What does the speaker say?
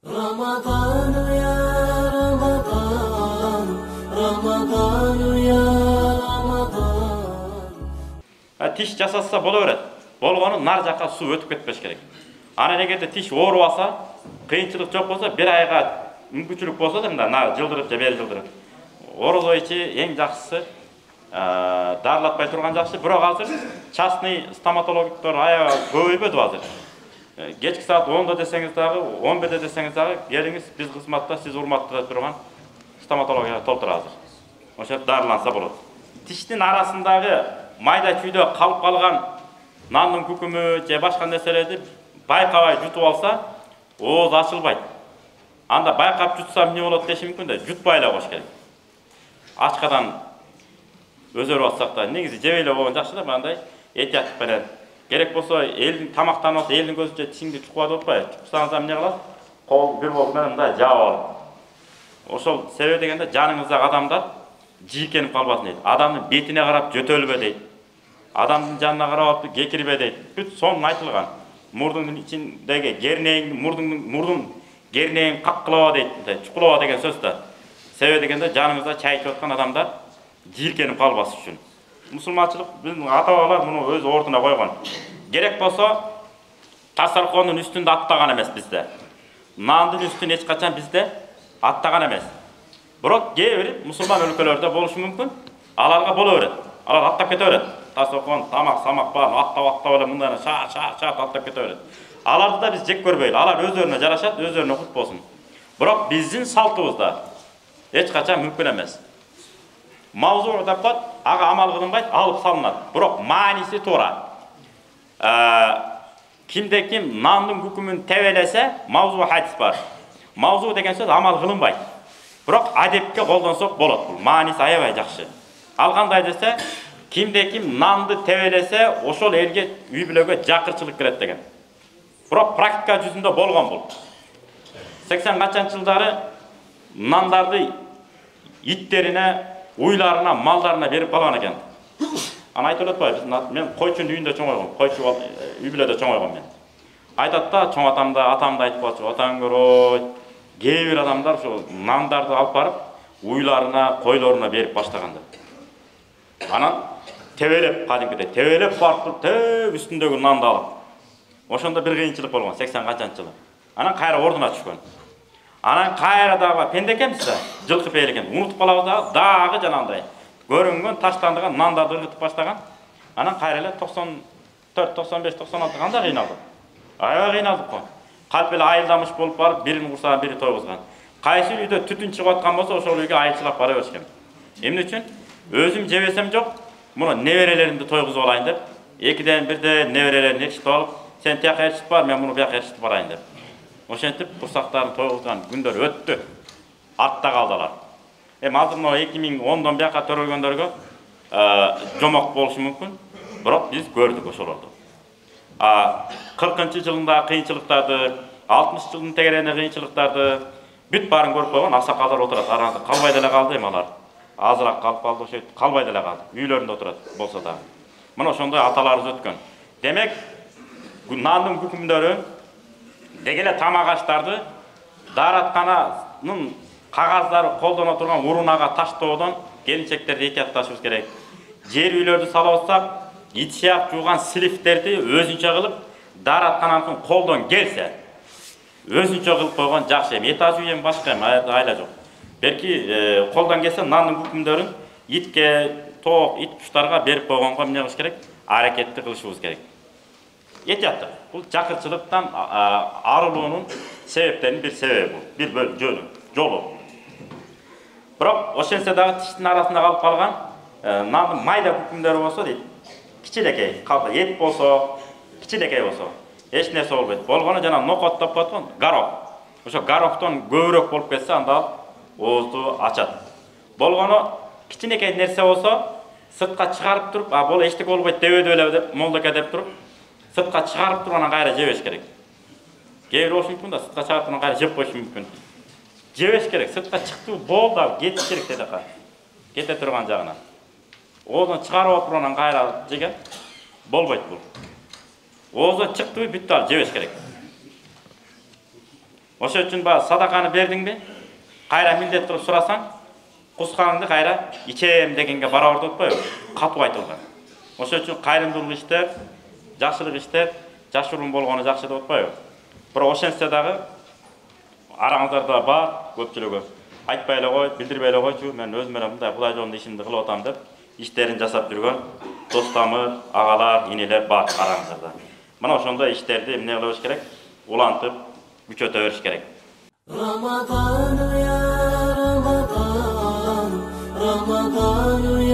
Ramazan ya Ramazan, Ramazan ya Ramazan. Tiş jasatsa bolaverет. Болгону нар жакка суу өтүп кетпеш керек. Анан эгерде тиш ооруп алса, кыйынчылык жок болсо, бир айга мүмкүнчүлүк болсо да мына жылдырып же бери жылдырып. Орозойчу эң жакшысы дарылатпай турган жакшы. Бирок азыр частный стоматологдор аябай көбөйбөдү азыр. Кечки саат 10-да десеңиз дагы, 11-де десеңиз дагы келиңиз, биз кызматта сиз урматтап турган стоматология толтур азыр. Ошентип дарыланса болот. Тиштин арасындагы майда чүйдө калып калган нандын күкүмү же башка нерселерди байкабай жутуп алса, ооз ачылбайт. Анда байкап жутса эмне болот деши мүмкүн да, жутпай эле коюш керек. Ачкадан өзөрүп алсак да, негизи жебей эле болгон жакшы да, мындай этияттык менен. Керек болсо элдин тамактанып алса, элдин көзүнчө тишиңди чукпа деп атпайбы? Чуксаңыз эмне кылат? Кол бир кол менен мындай жаап алып. Ошол себеби дегенде жаныңыздагы адамдар жийкенип калбасын дейт. Адамдын бетине карап жөтөлбө дейт. Адамдын жанына карап кекирбе дейт. Бүт сонун айтылган. Мурдун ичиндеги кернең, мурдун кернең каккылаба дейт, чукулаба деген сөз да. Себеби дегенде жаныңызда чай ичип аткан адамдар жийкенип калбас үчүн. Мусулманчылык биздин ата-бабалар муну өз ордуна койгон. Керек болсо тасаркондун үстүндө аттаган эмес бизде. Нандын үстүн эч качан бизде аттаган эмес. Бирок кээ бир мусулман өлкөлөрдө болушу мүмкүн. Аларга боло берет. Алар аттап кете берет. Тасаркон, тамак, самак бар, аттап эле мындай шаар аттап кете берет. Аларды да биз жек көрбөйлү. Алар өздөрүнө жарашат, өздөрүнө кут болсун. Бирок биздин салтыбызда эч качан мүмкүн эмес. Мавзу деп коет, ага амал кылынбайт, алып салынат. Бирок мааниси туура. Кимде ким нандын күкүмүн тебелесе, мавзу хадис бар. Мавзу деген сөз амал кылынбайт. Бирок адепке колдонсок болот. Бул мааниси аябай жакшы. Ал кандай десе, кимде ким нанды тебелесе, ошол элге үй бүлөгө жакырчылык кирет деген. Бирок практика жүзүндө болгон бул. 80 канчанчы жылдары нандарды иттерине, уйларына, малдарына берип калган экен. Аны айтып атпайбы, мен койчунун үйүндө чоңойгом, койчу үй бүлөдө чоңойгом мен. Айтат да, чоң атамда айтып калчу, атаң көрөй. Кээ бир адамдар ошо нандарды алып барып, уйларына, койлоруна берип баштаган деп. Анан тебелеп, кадимкидей тебелеп барып туруп, үстүндөгү нанды алып. Ошондо бир кыйынчылык болгон, 80 канчанчы жылы. Анан кайра ордуна түшкөн. Анан кайра дагы пенде экенбиз да, жылкы пейил экен. Унутуп калабыз дагы жанагындай көрүнгөн таштандырган нандарды ыргытып баштаган. Анан кайра эле 94, 95, 96 кандай кыйналдык. Аябай кыйналдык го. Калп эле айылдамыш болуп барып, бирин курсаган, бири тойгузган. Кайсы үйдө түтүн чыгып аткан болсо, ошол үйгө айылчылап бара беришкен. Эмне үчүн? Өзүм жебесем жок, муну неберелеримди тойгузуп алайын деп, экиден бирде неберелерин ээрчитип алып, сен тияка ээрчитип бар, мен муну бияка ээрчитип барайын деп. Ошентип курсактарын тойгузган күндөр өттү. Артта калдылар. Азыр мына 2010дон бияка төрөлгөндөргө жомок болушу мүмкүн. Бирок биз көрдүк ошолорду. 40 жылындагы кыйынчылыктарды, 60 жылдын тегерене кыйынчылыктарды бүт баарын көрүп койгон аксакалдар отурат. Аранызда калбай деле калды алар. Азыраак калып калды, ошо калбай деле калды. Үйлөрүндө отурат болсо да. Мына ошондой аталарыбыз өткөн. Демек, нандын күкүмдөрү дегеле тамак аштарды даараткананын кагаздары колдоно турган урунага таштоодон келинчектерди этиятташыбыз керек. Жер үйлөрдү салып атсак, итшак жууган силифтерди өзүнчө кылып, даараткананын колдон келсе, өзүнчө кылып койгон жакшы эми. Этаж үй эми башка эми, айла жок. Белки колдон келсе, нандын күкүмдөрүн итке, тоок, ит куштарга берип койгонго эмне кылыш керек? Аракетти кылышыбыз керек. Этияттык. Бул жакырчылыктан арылуунун себептеринин бир себеби бул. Бир жолу. Бирок ошентсе дагы тиштин арасында калып калган нандын майда күкүмдөрү болсо дейт. Кичинекей, эт болсо, кичинекей болсо, эч нерсе болбойт. Болгону жана нокот деп коет го, гарок. Ошо гароктон көбүрөөк болуп кетсе, анда оозду ачат. Болгону кичинекей нерсе болсо, сыртка чыгарып туруп, бул эчтеке болбойт дебеди эле деп молдоке деп туруп, сыртка чыгарып туруп анан кайра жебеш керек. Кээ бир болушу мүмкүн да, сыртка чыгарып анан кайра жеп коюшу мүмкүн. Жебеш керек, сыртка чыкты, болду, кетиш керек деди. Кете турган жагына. Оозун чыгарып туруп анан кайра жеген болбойт бул. Оозу чыкты, бүттү, ал жебеш керек. Ошо үчүн баягы садаканы бердиңби? Кайра милдет кылып сурасаң, кусканыңды кайра ичем дегенге барабар деп атпайбы? Катуу айтылган. Ошо үчүн кайрымдуулук иштер, жакшылык иштер, жашыруун болгону жакшы деп атпайбы? Бирок ошентсе дагы араңыздарда бар көпчүлүгү айтпай эле кой, билдирбей эле койчу, мен өзүм менен мындай Кудай жолунда ишимди кылып атам деп иштерин жасап жүргөн достамыр, агалар, инелер бар араңыздарда. Мына ошондой иштерди эмне кылыш керек? Улантып, күчөтө бериш керек. Ramazan ya Ramazan, Ramazan